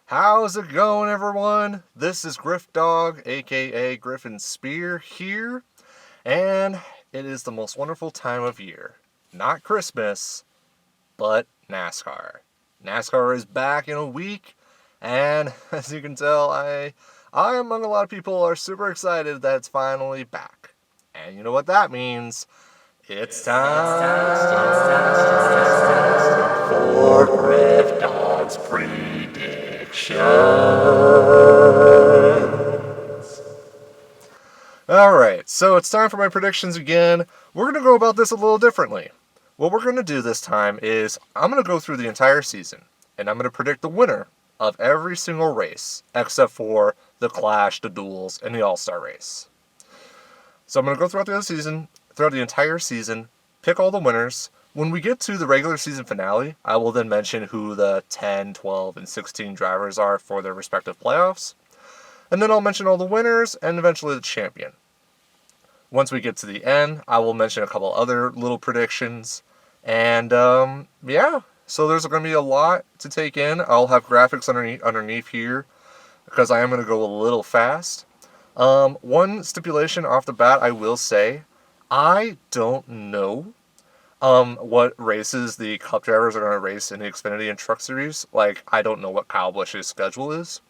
How's it going, everyone? This is Griffdawg, aka Griffin Spear, here, and it is the most wonderful time of year. Not Christmas, but NASCAR. NASCAR is back in a week, and as you can tell, I among a lot of people, are super excited that it's finally back. And you know what that means? It's time for Griffdawg's predictions. Alright, so it's time for my predictions again. We're going to go about this a little differently. What we're going to do this time is I'm going to go through the entire season, and I'm going to predict the winner of every single race, except for the Clash, the Duels, and the All-Star race. So I'm going to go throughout the entire season, pick all the winners. When we get to the regular season finale, I will then mention who the 10, 12, and 16 drivers are for their respective playoffs. And then I'll mention all the winners and eventually the champion. Once we get to the end, I will mention a couple other little predictions. And yeah, so there's going to be a lot to take in. I'll have graphics underneath here because I am going to go a little fast. One stipulation off the bat, I will say, I don't know what races the Cup drivers are going to race in the Xfinity and Truck Series. Like, I don't know what Kyle Busch's schedule is.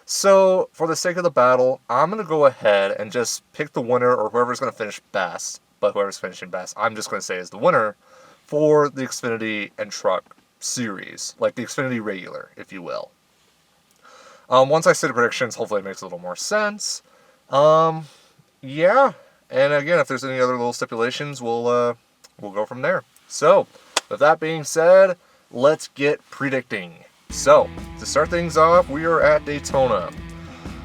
So, for the sake of the battle, I'm going to go ahead and just pick the winner or whoever's going to finish best. But whoever's finishing best, I'm just going to say is the winner for the Xfinity and Truck Series. Like the Xfinity regular, if you will. Once I say the predictions, hopefully it makes a little more sense. Yeah. And again, if there's any other little stipulations, we'll go from there. So, with that being said, let's get predicting. So, to start things off, we are at Daytona.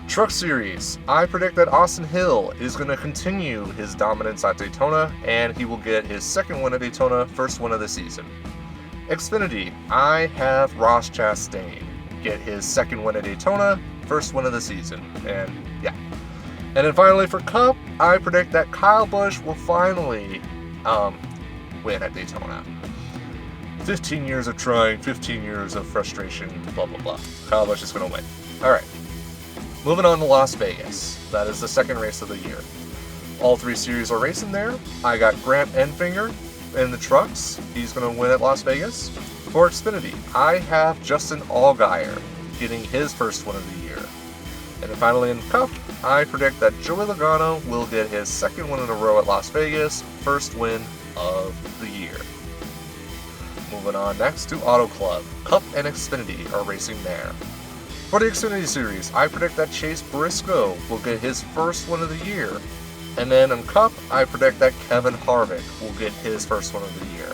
Truck Series, I predict that Austin Hill is going to continue his dominance at Daytona, and he will get his second win at Daytona, first win of the season. Xfinity, I have Ross Chastain get his second win at Daytona, first win of the season, and yeah. And then finally for Cup, I predict that Kyle Busch will finally win at Daytona. 15 years of trying, 15 years of frustration, blah, blah, blah. Kyle Busch is going to win. Alright. Moving on to Las Vegas. That is the second race of the year. All three series are racing there. I got Grant Enfinger in the trucks. He's going to win at Las Vegas. For Xfinity, I have Justin Allgaier getting his first win of the year. And then finally in Cup, I predict that Joey Logano will get his second win in a row at Las Vegas, first win of the year. Moving on next to Auto Club. Cup and Xfinity are racing there. For the Xfinity Series, I predict that Chase Briscoe will get his first win of the year. And then in Cup, I predict that Kevin Harvick will get his first win of the year.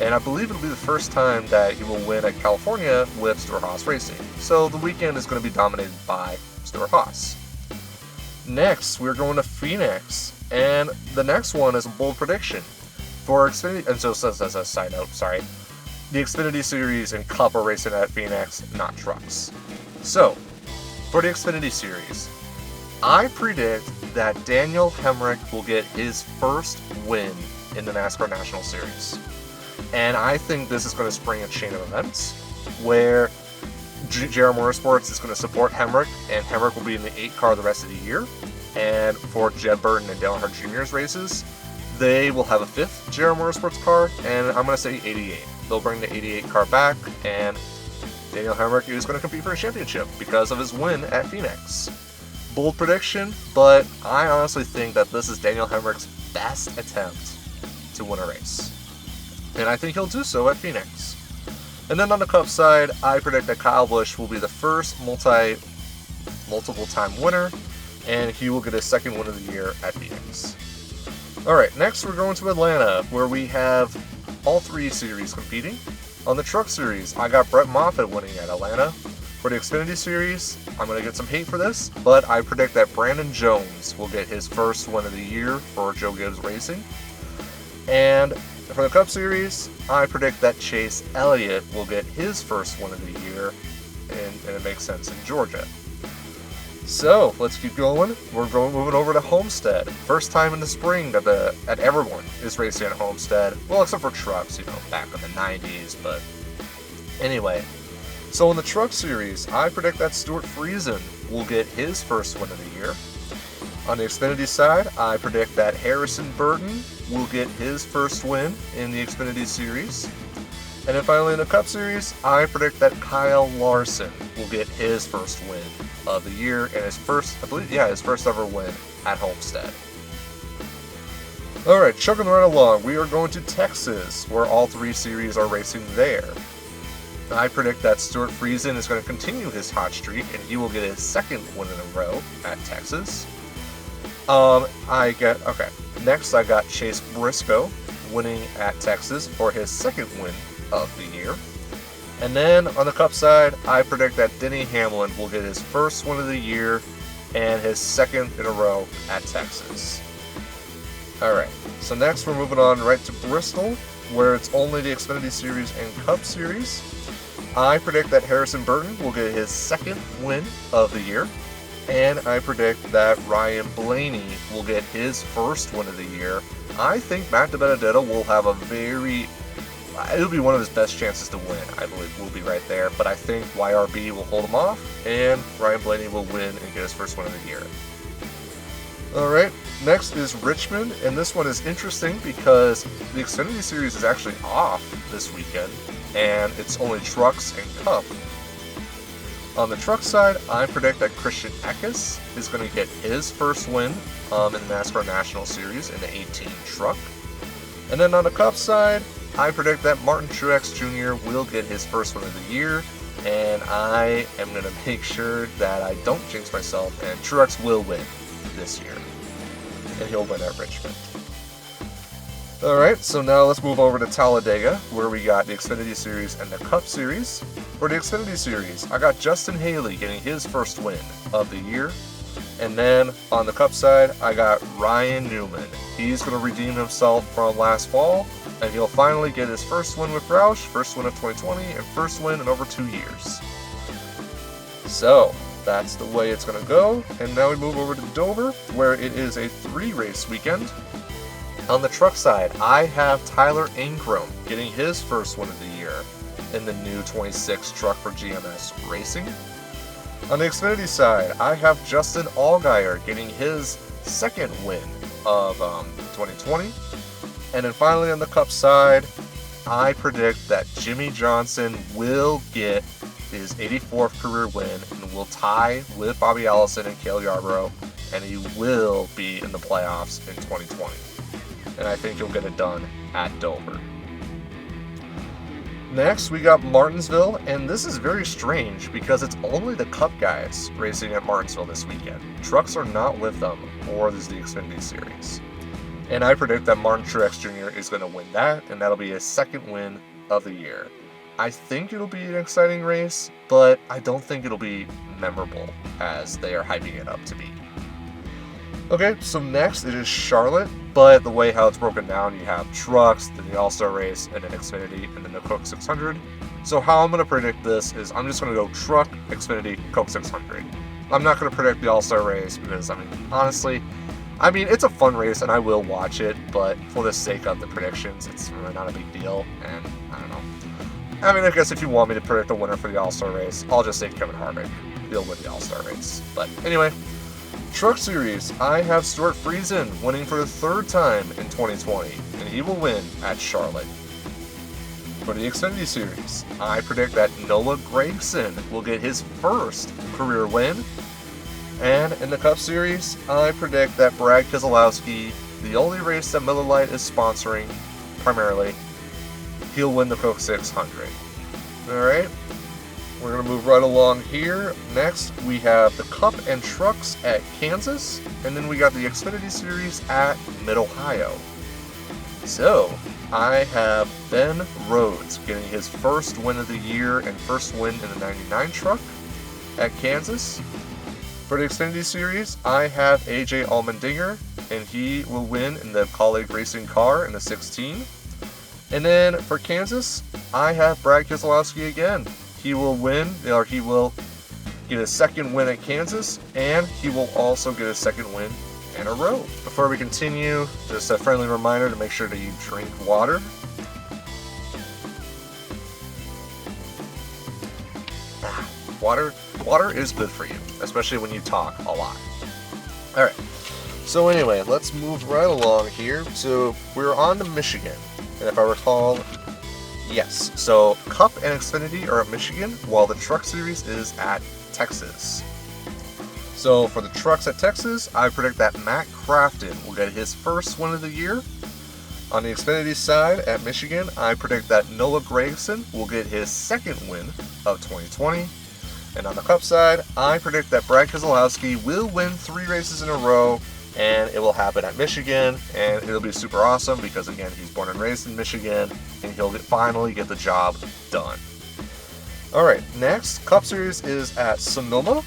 And I believe it'll be the first time that he will win at California with Stewart-Haas Racing. So the weekend is going to be dominated by Stewart-Haas. Next, we're going to Phoenix. And the next one is a bold prediction. For Xfinity, and so as a side note, sorry, the Xfinity Series and Cup are racing at Phoenix, not trucks. So, for the Xfinity Series, I predict that Daniel Hemrick will get his first win in the NASCAR National Series. And I think this is going to spring a chain of events where JR Motorsports is going to support Hemrick, and Hemrick will be in the 8 car the rest of the year. And for Jed Burton and Dale Earnhardt Jr.'s races, they will have a 5th JR Motorsports car, and I'm going to say 88. They'll bring the 88 car back, and Daniel Hemrick is going to compete for a championship because of his win at Phoenix. Bold prediction, but I honestly think that this is Daniel Hemrick's best attempt to win a race. And I think he'll do so at Phoenix. And then on the Cup side, I predict that Kyle Busch will be the first multiple time winner, and he will get his second win of the year at Phoenix. Alright, next we're going to Atlanta, where we have all three series competing. On the Truck Series, I got Brett Moffitt winning at Atlanta. For the Xfinity Series, I'm going to get some hate for this, but I predict that Brandon Jones will get his first win of the year for Joe Gibbs Racing. And for the Cup Series, I predict that Chase Elliott will get his first win of the year, and it makes sense, in Georgia. So, let's keep going. Moving over to Homestead. First time in the spring that everyone is racing at Homestead. Well, except for trucks, back in the 90s, but anyway. So in the Truck Series, I predict that Stuart Friesen will get his first win of the year. On the Xfinity side, I predict that Harrison Burton will get his first win in the Xfinity Series. And then finally in the Cup Series, I predict that Kyle Larson will get his first win of the year and his first, his first ever win at Homestead. Alright, chugging right along, we are going to Texas, where all three series are racing there. I predict that Stuart Friesen is going to continue his hot streak and he will get his second win in a row at Texas. Next I got Chase Briscoe winning at Texas for his second win of the year. And then on the Cup side, I predict that Denny Hamlin will get his first win of the year and his second in a row at Texas. Alright, so next we're moving on right to Bristol, where it's only the Xfinity Series and Cup Series. I predict that Harrison Burton will get his second win of the year, and I predict that Ryan Blaney will get his first win of the year. I think Matt DiBenedetto will have it'll be one of his best chances to win. I believe will be right there, but I think YRB will hold him off, and Ryan Blaney will win and get his first win of the year. Alright, next is Richmond, and this one is interesting because the Xfinity Series is actually off this weekend, and it's only Trucks and Cup. On the Truck side, I predict that Christian Eckes is going to get his first win in the NASCAR National Series in the 18 Truck. And then on the Cup side, I predict that Martin Truex Jr. will get his first win of the year, and I am going to make sure that I don't jinx myself, and Truex will win this year, and he'll win at Richmond. Alright, so now let's move over to Talladega, where we got the Xfinity Series and the Cup Series. For the Xfinity Series, I got Justin Haley getting his first win of the year. And then on the Cup side, I got Ryan Newman. He's going to redeem himself from last fall, and he'll finally get his first win with Roush, first win of 2020, and first win in over 2 years. So, that's the way it's going to go. And now we move over to Dover, where it is a 3-race weekend. On the Truck side, I have Tyler Ingram getting his first win of the year in the new 26 truck for GMS Racing. On the Xfinity side, I have Justin Allgaier getting his second win of 2020. And then finally on the Cup side, I predict that Jimmy Johnson will get his 84th career win and will tie with Bobby Allison and Cale Yarborough, and he will be in the playoffs in 2020. And I think he'll get it done at Dover. Next, we got Martinsville, and this is very strange because it's only the Cup guys racing at Martinsville this weekend. Trucks are not with them, or this is the Xfinity Series. And I predict that Martin Truex Jr. is going to win that, and that'll be his second win of the year. I think it'll be an exciting race, but I don't think it'll be memorable as they are hyping it up to be. Okay, so next it is Charlotte, but the way how it's broken down, you have Trucks, then the All-Star Race, and then Xfinity, and then the Coke 600. So how I'm going to predict this is I'm just going to go Truck, Xfinity, Coke 600. I'm not going to predict the All-Star Race because, honestly, it's a fun race and I will watch it, but for the sake of the predictions, it's really not a big deal, and I don't know. I guess if you want me to predict the winner for the All-Star Race, I'll just say Kevin Harvick. He'll win the All-Star Race. But anyway, Truck Series, I have Stuart Friesen winning for the third time in 2020, and he will win at Charlotte. For the Xfinity Series, I predict that Noah Gragson will get his first career win. And in the Cup Series, I predict that Brad Keselowski, the only race that Miller Lite is sponsoring primarily, he'll win the Coke 600. Alright, we're going to move right along here. Next, we have the Cup and Trucks at Kansas, and then we got the Xfinity Series at Mid-Ohio. So, I have Ben Rhodes getting his first win of the year and first win in the 99 truck at Kansas. For the Xfinity Series, I have AJ Allmendinger, and he will win in the Colleague Racing car in the 16. And then for Kansas, I have Brad Keselowski again. He will win, or he will get his second win at Kansas, and he will also get his second win in a row. Before we continue, just a friendly reminder to make sure that you drink water. Water is good for you, especially when you talk a lot. Alright, so anyway, let's move right along here. So we're on to Michigan, and if I recall, yes. So Cup and Xfinity are at Michigan, while the Truck Series is at Texas. So for the trucks at Texas, I predict that Matt Crafton will get his first win of the year. On the Xfinity side at Michigan, I predict that Noah Gragson will get his second win of 2020. And on the Cup side, I predict that Brad Keselowski will win 3 races in a row, and it will happen at Michigan, and it'll be super awesome because, again, he's born and raised in Michigan, and he'll finally get the job done. Alright, next, Cup Series is at Sonoma,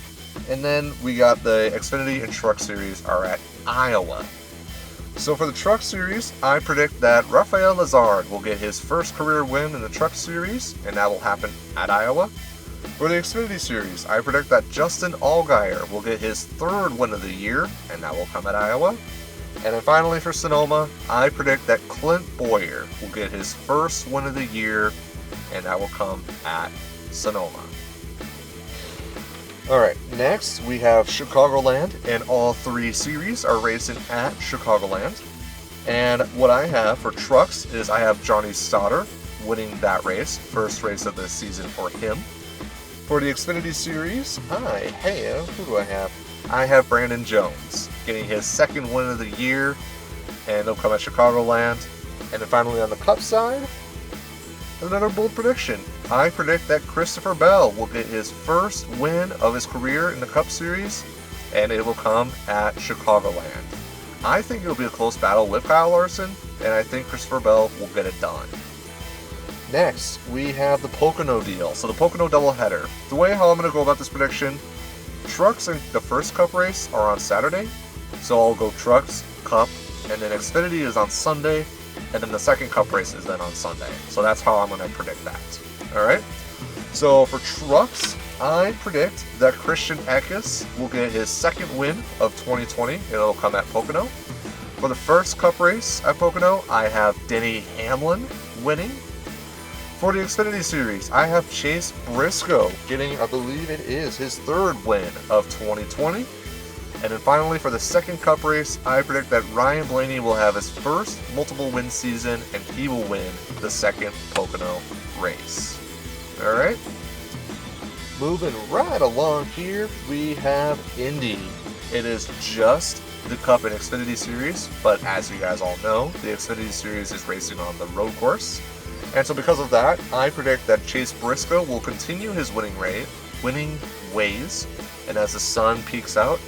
and then we got the Xfinity and Truck Series are at Iowa. So for the Truck Series, I predict that Rafael Lazard will get his first career win in the Truck Series, and that will happen at Iowa. For the Xfinity Series, I predict that Justin Allgaier will get his 3rd win of the year, and that will come at Iowa. And then finally for Sonoma, I predict that Clint Bowyer will get his first win of the year, and that will come at Sonoma. Alright, next we have Chicagoland, and all 3 series are racing at Chicagoland. And what I have for trucks is I have Johnny Stoddard winning that race, first race of the season for him. For the Xfinity Series, who do I have? I have Brandon Jones getting his 2nd win of the year, and he'll come at Chicagoland. And then finally on the Cup side, another bold prediction. I predict that Christopher Bell will get his first win of his career in the Cup Series, and it will come at Chicagoland. I think it'll be a close battle with Kyle Larson, and I think Christopher Bell will get it done. Next, we have the Pocono deal. So the Pocono doubleheader. The way how I'm going to go about this prediction, trucks in the first Cup race are on Saturday, so I'll go trucks, Cup, and then Xfinity is on Sunday, and then the second Cup race is then on Sunday. So that's how I'm going to predict that. Alright? So for trucks, I predict that Christian Eckes will get his 2nd win of 2020, and it'll come at Pocono. For the first Cup race at Pocono, I have Denny Hamlin winning. For the Xfinity Series, I have Chase Briscoe getting, I believe it is, his 3rd win of 2020. And then finally, for the second Cup race, I predict that Ryan Blaney will have his first multiple win season, and he will win the 2nd Pocono race. Alright? Moving right along here, we have Indy. It is just the Cup and Xfinity Series, but as you guys all know, the Xfinity Series is racing on the road course. And so because of that, I predict that Chase Briscoe will continue his winning ways, and as the sun peaks out,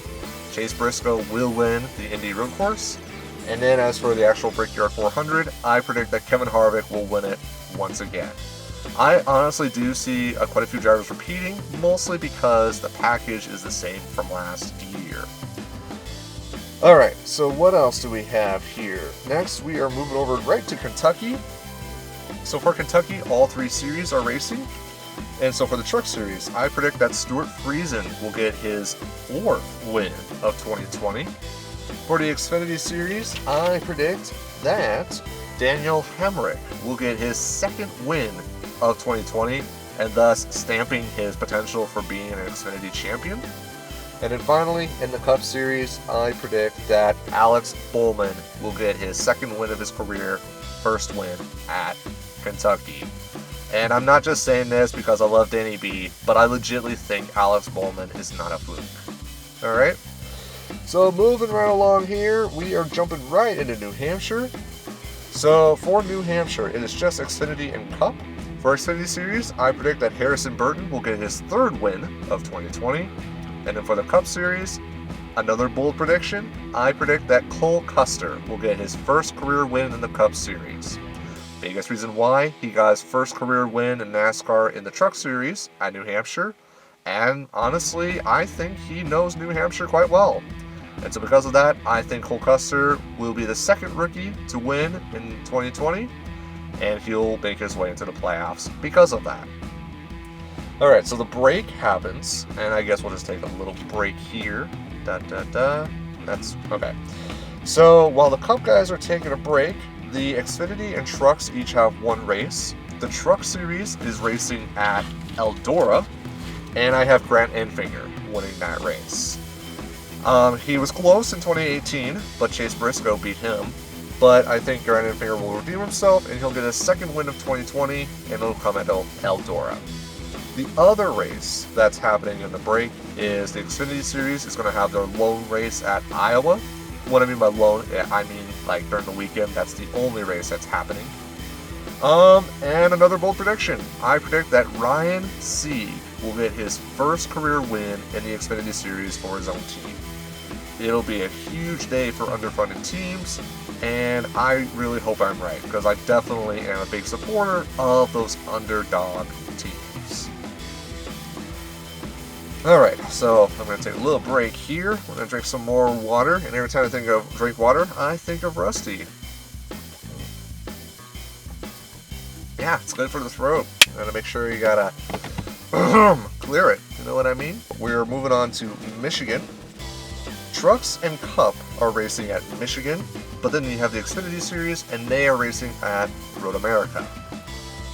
Chase Briscoe will win the Indy road course. And then as for the actual Brickyard 400, I predict that Kevin Harvick will win it once again. I honestly do see quite a few drivers repeating, mostly because the package is the same from last year. Alright, so what else do we have here? Next, we are moving over right to Kentucky. So for Kentucky, all 3 series are racing. And so for the Truck Series, I predict that Stuart Friesen will get his 4th win of 2020. For the Xfinity Series, I predict that Daniel Hemrick will get his 2nd win of 2020, and thus stamping his potential for being an Xfinity champion. And then finally, in the Cup Series, I predict that Alex Bowman will get his 2nd win of his career, 1st win at Kentucky. And I'm not just saying this because I love Danny B, but I legitimately think Alex Bowman is not a fluke. Alright? So moving right along here, we are jumping right into New Hampshire. So for New Hampshire, it is just Xfinity and Cup. For Xfinity Series, I predict that Harrison Burton will get his 3rd win of 2020. And then for the Cup Series, another bold prediction, I predict that Cole Custer will get his 1st career win in the Cup Series. Biggest reason why, he got his 1st career win in NASCAR in the Truck Series at New Hampshire. And honestly, I think he knows New Hampshire quite well. And so because of that, I think Cole Custer will be the 2nd rookie to win in 2020. And he'll make his way into the playoffs because of that. Alright, so the break happens, and I guess we'll just take a little break here. That's okay. So while the Cup guys are taking a break, the Xfinity and Trucks each have 1 race. The Truck Series is racing at Eldora, And I have Grant Enfinger winning that race. He was close in 2018, but Chase Briscoe beat him. But I think Grant Enfinger will redeem himself, and he'll get his second win of 2020, and it'll come at Eldora. The other race that's happening in the break is the Xfinity Series. It's going to have their lone race at Iowa. What I mean by lone, I mean like during the weekend. That's the only race that's happening. And another bold prediction. I predict that Ryan Sieg will get his first career win in the Xfinity Series for his own team. It'll be a huge day for underfunded teams, and I really hope I'm right, because I definitely am a big supporter of those underdog teams. Alright, so I'm going to take a little break here. We're going to drink some more water, and every time I think of drink water, I think of Rusty. Yeah, it's good for the throat. Gotta make sure you gotta clear it, you know what I mean? We're moving on to Michigan. Trucks and Cup are racing at Michigan, but then you have the Xfinity Series, and they are racing at Road America.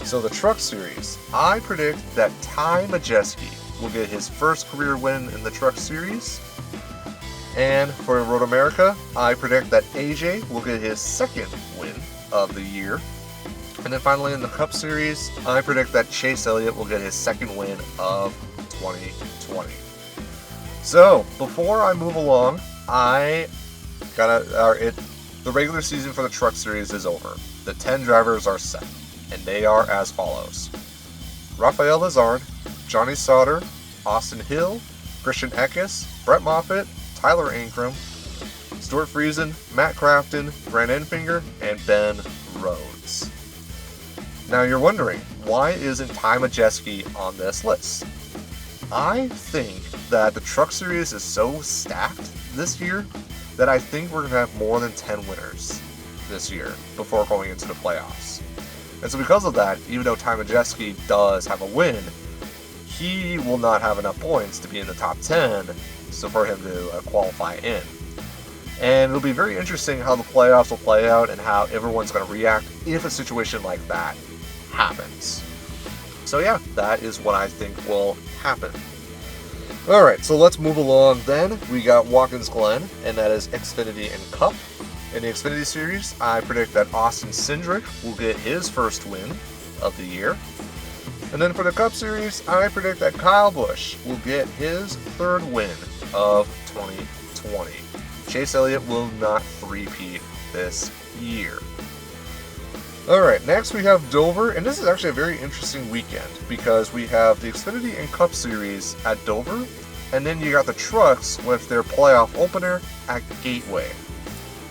So the Truck Series, I predict that Ty Majeski will get his first career win in the Truck Series. And for Road America, I predict that AJ will get his second win of the year. And then finally in the Cup Series, I predict that Chase Elliott will get his second win of 2020. So, before I move along, the regular season for the Truck Series is over. The 10 drivers are set, and they are as follows. Rafael Lizard, Johnny Sauter, Austin Hill, Christian Eckes, Brett Moffitt, Tyler Ankrum, Stuart Friesen, Matt Crafton, Grant Enfinger, and Ben Rhodes. Now you're wondering, why isn't Ty Majeski on this list? I think that the Truck Series is so stacked this year that I think we're going to have more than 10 winners this year before going into the playoffs. And so because of that, even though Ty Majeski does have a win, he will not have enough points to be in the top 10 so for him to qualify in. And it'll be very interesting how the playoffs will play out and how everyone's going to react if a situation like that happens. So yeah, that is what I think will happen. Alright, so let's move along then. We got Watkins Glen, and that is Xfinity and Cup. In the Xfinity Series, I predict that Austin Cindric will get his first win of the year. And then for the Cup Series, I predict that Kyle Busch will get his third win of 2020. Chase Elliott will not three-peat this year. Alright, next we have Dover, and this is actually a very interesting weekend because we have the Xfinity and Cup Series at Dover, and then you got the trucks with their playoff opener at Gateway.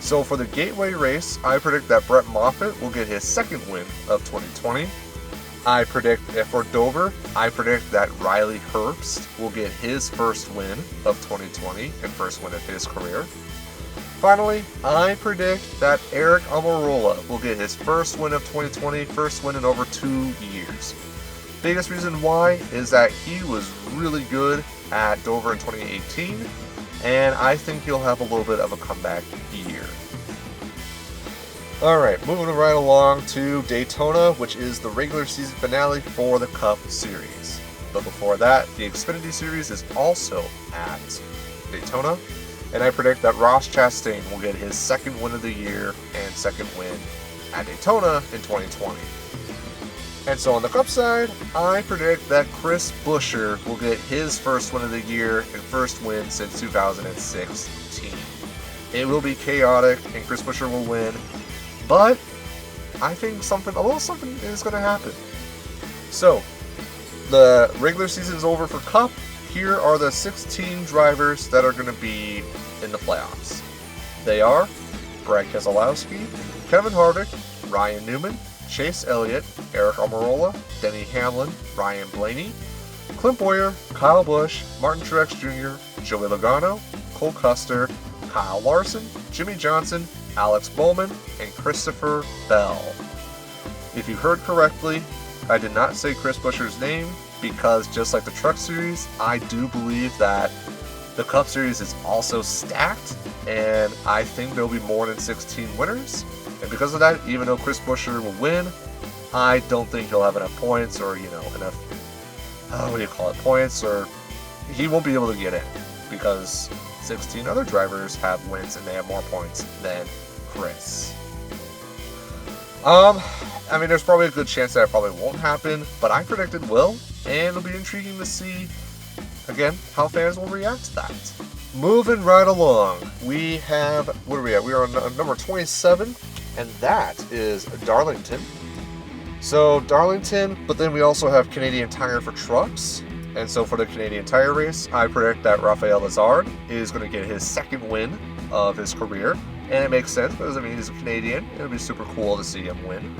So for the Gateway race, I predict that Brett Moffitt will get his second win of 2020. I predict for Dover, I predict that Riley Herbst will get his first win of 2020 and first win of his career. Finally, I predict that Eric Almirola will get his first win of 2020, first win in over 2 years. Biggest reason why is that he was really good at Dover in 2018, and I think he'll have a little bit of a comeback year. Alright, moving right along to Daytona, which is the regular season finale for the Cup Series. But before that, the Xfinity Series is also at Daytona. And I predict that Ross Chastain will get his second win of the year and second win at Daytona in 2020. And so on the Cup side, I predict that Chris Buescher will get his first win of the year and first win since 2016. It will be chaotic and Chris Buescher will win, but I think a little something is going to happen. So, the regular season is over for Cup. Here are the 16 drivers that are going to be in the playoffs. They are Brad Keselowski, Kevin Harvick, Ryan Newman, Chase Elliott, Eric Almirola, Denny Hamlin, Ryan Blaney, Clint Bowyer, Kyle Busch, Martin Truex Jr., Joey Logano, Cole Custer, Kyle Larson, Jimmy Johnson, Alex Bowman, and Christopher Bell. If you heard correctly, I did not say Chris Buescher's name because just like the Truck Series, I do believe that the Cup Series is also stacked, and I think there will be more than 16 winners. And because of that, even though Chris Buescher will win, I don't think he'll have enough points or, enough what do you call it, points, or he won't be able to get in because 16 other drivers have wins and they have more points than Chris. I mean, there's probably a good chance that it probably won't happen, but I predicted will, and it'll be intriguing to see, again, how fans will react to that. Moving right along, we have, what are we at? We are on number 27, and that is Darlington. So Darlington, but then we also have Canadian Tire for trucks. And so for the Canadian Tire race, I predict that Rafael Lazard is going to get his second win of his career. And it makes sense because, I mean, he's a Canadian. It would be super cool to see him win.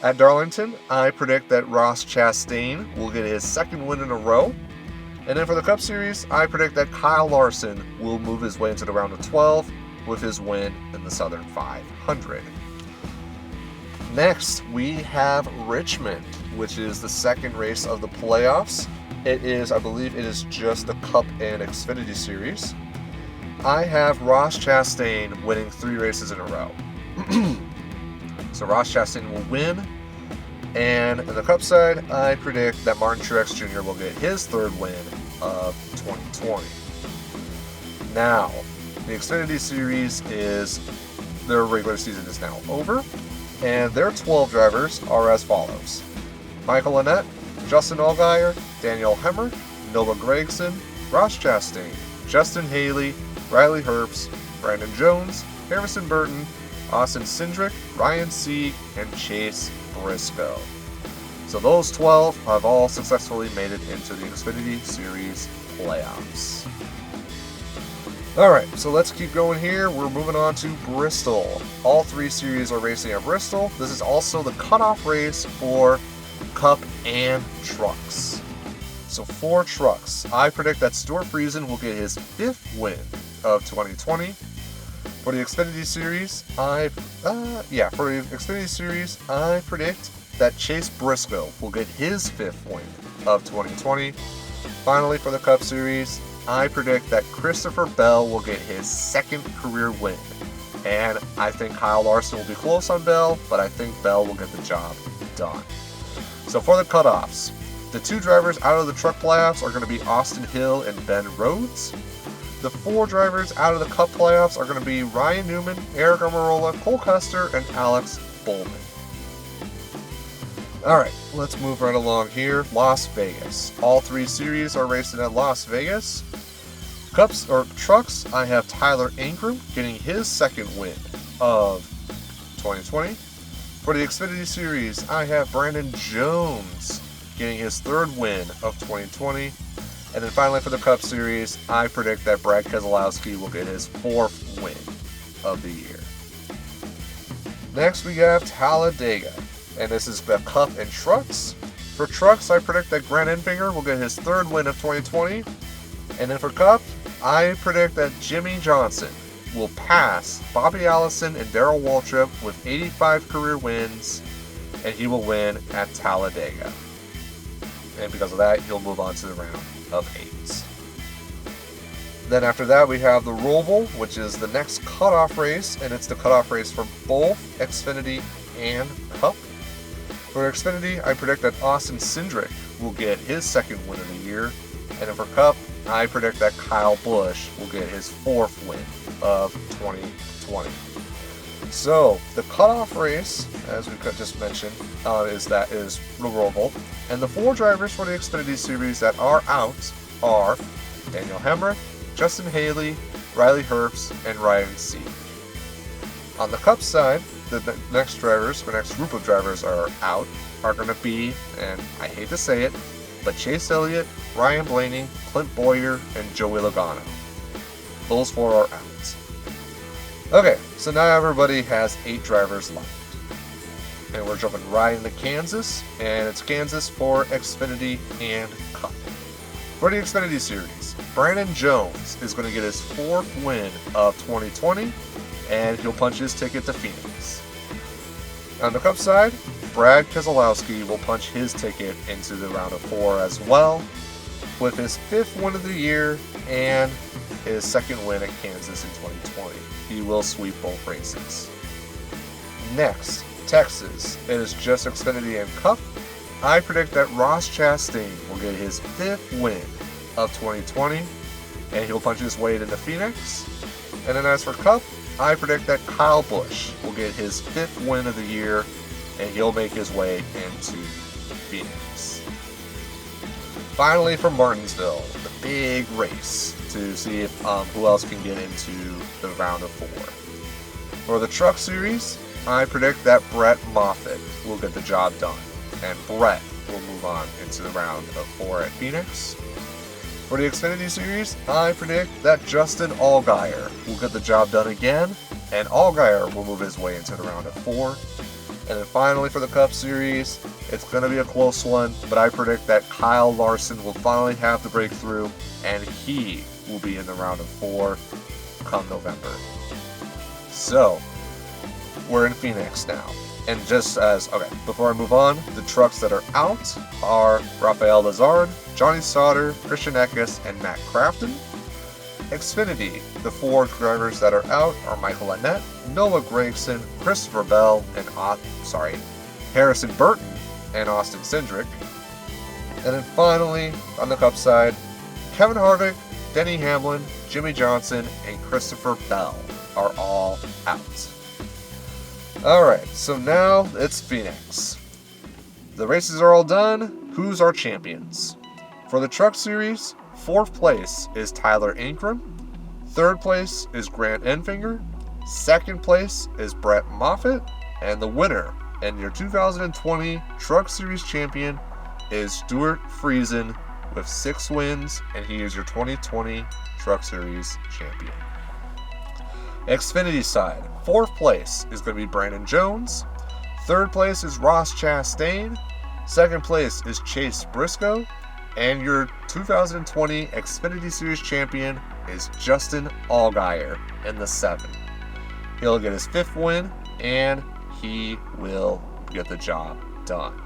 At Darlington, I predict that Ross Chastain will get his second win in a row. And then for the Cup Series, I predict that Kyle Larson will move his way into the round of 12 with his win in the Southern 500. Next, we have Richmond, which is the second race of the playoffs. It is, I believe it is just the Cup and Xfinity Series. I have Ross Chastain winning 3 races in a row. So Ross Chastain will win. And in the Cup side, I predict that Martin Truex Jr. will get his 3rd win of 2020. Now, the Xfinity Series is, their regular season is now over. And their 12 drivers are as follows: Michael Annett, Justin Allgaier, Daniel Hemrick, Noah Gragson, Ross Chastain, Justin Haley, Riley Herbst, Brandon Jones, Harrison Burton, Austin Cindric, Ryan Sieg, and Chase Briscoe. So those 12 have all successfully made it into the Xfinity Series playoffs. Alright, so let's keep going here. We're moving on to Bristol. All 3 series are racing at Bristol. This is also the cutoff race for Cup and trucks. So for trucks, I predict that Stuart Friesen will get his 5th win of 2020. For the Xfinity Series, I predict that Chase Briscoe will get his 5th win of 2020. Finally, for the Cup Series, I predict that Christopher Bell will get his 2nd career win. And I think Kyle Larson will be close on Bell, but I think Bell will get the job done. So for the cutoffs, the 2 drivers out of the truck playoffs are going to be Austin Hill and Ben Rhodes. The 4 drivers out of the Cup playoffs are going to be Ryan Newman, Eric Almirola, Cole Custer, and Alex Bowman. Alright, let's move right along here. Las Vegas. All 3 series are racing at Las Vegas. Cups or trucks, I have Tyler Ingram getting his 2nd win of 2020. For the Xfinity Series, I have Brandon Jones getting his 3rd win of 2020. And then finally for the Cup Series, I predict that Brad Keselowski will get his 4th win of the year. Next we have Talladega, and this is the Cup and trucks. For trucks, I predict that Grant Enfinger will get his 3rd win of 2020. And then for Cup, I predict that Jimmy Johnson will pass Bobby Allison and Darrell Waltrip with 85 career wins, and he will win at Talladega. And because of that, he'll move on to the round of 8. Then after that, we have the Roval, which is the next cutoff race, and it's the cutoff race for both Xfinity and Cup. For Xfinity, I predict that Austin Cindric will get his 2nd win of the year, and then for Cup, I predict that Kyle Busch will get his 4th win of 2020. So, the cutoff race, as we just mentioned, is the Roval. And the 4 drivers for the Xfinity Series that are out are Daniel Hemrick, Justin Haley, Riley Herbst, and Ryan Sieg. On the Cup side, the next group of drivers are out are going to be, and I hate to say it, but Chase Elliott, Ryan Blaney, Clint Bowyer, and Joey Logano. Those 4 are out. Okay, so now everybody has 8 drivers left. And we're jumping right into Kansas, and it's Kansas for Xfinity and Cup. For the Xfinity Series, Brandon Jones is going to get his 4th win of 2020, and he'll punch his ticket to Phoenix. On the Cup side, Brad Keselowski will punch his ticket into the round of 4 as well, with his 5th win of the year and his 2nd win at Kansas in 2020. He will sweep both races. Next, Texas. It is just Xfinity and Cup. I predict that Ross Chastain will get his 5th win of 2020, and he'll punch his way into Phoenix. And then as for Cup, I predict that Kyle Busch will get his 5th win of the year, and he'll make his way into Phoenix. Finally, from Martinsville, the big race to see if who else can get into the round of 4. For the Truck Series, I predict that Brett Moffitt will get the job done, and Brett will move on into the round of 4 at Phoenix. For the Xfinity Series, I predict that Justin Allgaier will get the job done again, and Allgaier will move his way into the round of 4. And then finally for the Cup Series, it's going to be a close one, but I predict that Kyle Larson will finally have the breakthrough, and he will be in the round of 4 come November. So, we're in Phoenix now. And before I move on, the trucks that are out are Rafael Lizard, Johnny Sauter, Christian Eckes, and Matt Crafton. Xfinity, the 4 drivers that are out are Michael Annett, Noah Gragson, Christopher Bell, and Harrison Burton and Austin Cindric. And then finally, on the Cup side, Kevin Harvick, Denny Hamlin, Jimmy Johnson, and Christopher Bell are all out. Alright, so now it's Phoenix. The races are all done. Who's our champions? For the Truck Series, 4th place is Tyler Ankrum. 3rd place is Grant Enfinger. 2nd place is Brett Moffitt. And the winner and your 2020 Truck Series champion is Stuart Friesen with 6 wins, and he is your 2020 Truck Series champion. Xfinity side, 4th place is going to be Brandon Jones. 3rd place is Ross Chastain. 2nd place is Chase Briscoe. And your 2020 Xfinity Series champion is Justin Allgaier in the 7. He'll get his 5th win, and he will get the job done.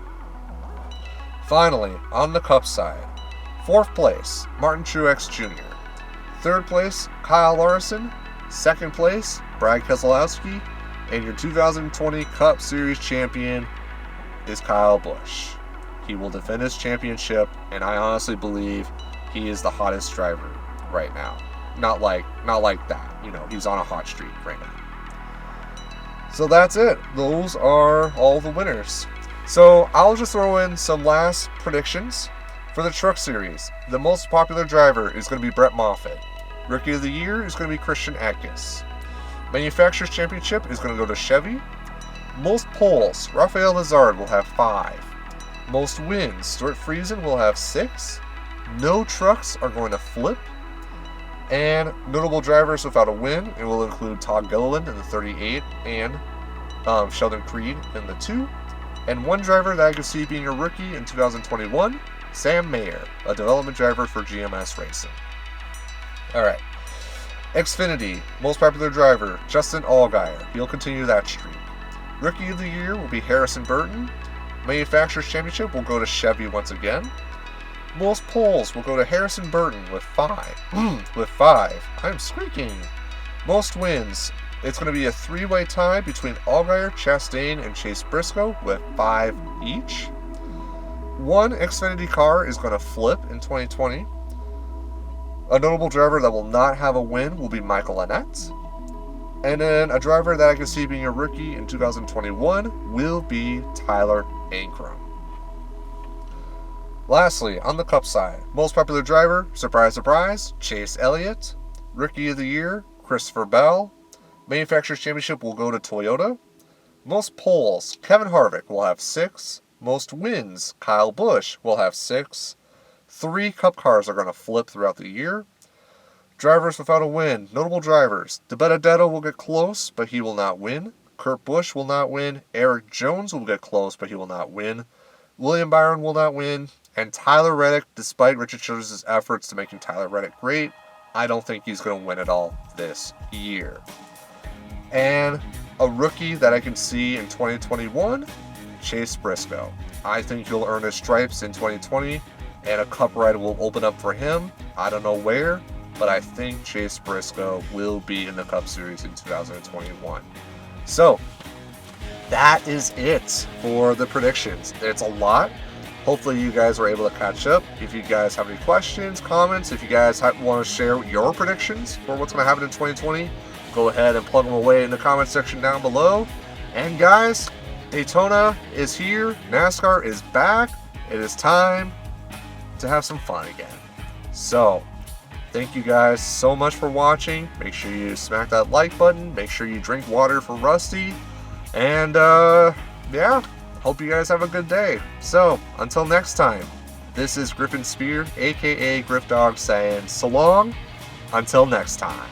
Finally, on the Cup side, 4th place, Martin Truex Jr. 3rd place, Kyle Larson. 2nd place, Brad Keselowski. And your 2020 Cup Series champion is Kyle Busch. He will defend his championship, and I honestly believe he is the hottest driver right now. Not like that. He's on a hot streak right now. So that's it. Those are all the winners. So I'll just throw in some last predictions. For the Truck Series, the most popular driver is going to be Brett Moffitt. Rookie of the Year is going to be Christian Eckes. Manufacturers Championship is going to go to Chevy. Most poles, Rafael Lizard will have 5. Most wins, Stuart Friesen will have 6. No trucks are going to flip. And notable drivers without a win, it will include Todd Gilliland in the 38 and Sheldon Creed in the 2. And one driver that I could see being a rookie in 2021, Sam Mayer, a development driver for GMS Racing. Alright. Xfinity, most popular driver, Justin Allgaier. He'll continue that streak. Rookie of the Year will be Harrison Burton. Manufacturers Championship will go to Chevy once again. Most poles will go to Harrison Burton with 5. I'm squeaking. Most wins, it's going to be a 3-way tie between Allgaier, Chastain, and Chase Briscoe with 5 each. One Xfinity car is going to flip in 2020. A notable driver that will not have a win will be Michael Annett. And then a driver that I can see being a rookie in 2021 will be Tyler Ankrum. Lastly, on the Cup side, most popular driver, surprise, surprise, Chase Elliott. Rookie of the Year, Christopher Bell. Manufacturers Championship will go to Toyota. Most poles, Kevin Harvick will have 6. Most wins, Kyle Busch will have 6. 3 Cup cars are going to flip throughout the year. Drivers without a win, notable drivers. DiBenedetto will get close, but he will not win. Kurt Busch will not win. Eric Jones will get close, but he will not win. William Byron will not win. And Tyler Reddick, despite Richard Childress' efforts to making Tyler Reddick great, I don't think he's going to win it all this year. And a rookie that I can see in 2021, Chase Briscoe. I think he'll earn his stripes in 2020, and a Cup ride will open up for him. I don't know where, but I think Chase Briscoe will be in the Cup Series in 2021. So, that is it for the predictions. It's a lot, Hopefully you guys were able to catch up. If you guys have any questions, comments, if you guys want to share your predictions for what's going to happen in 2020, go ahead and plug them away in the comment section down below. And guys, Daytona is here. NASCAR is back. It is time to have some fun again. So, thank you guys so much for watching. Make sure you smack that like button. Make sure you drink water for Rusty. And, yeah. Hope you guys have a good day. So, until next time, this is Griffin Spear, aka Griffdawg, saying so long, until next time.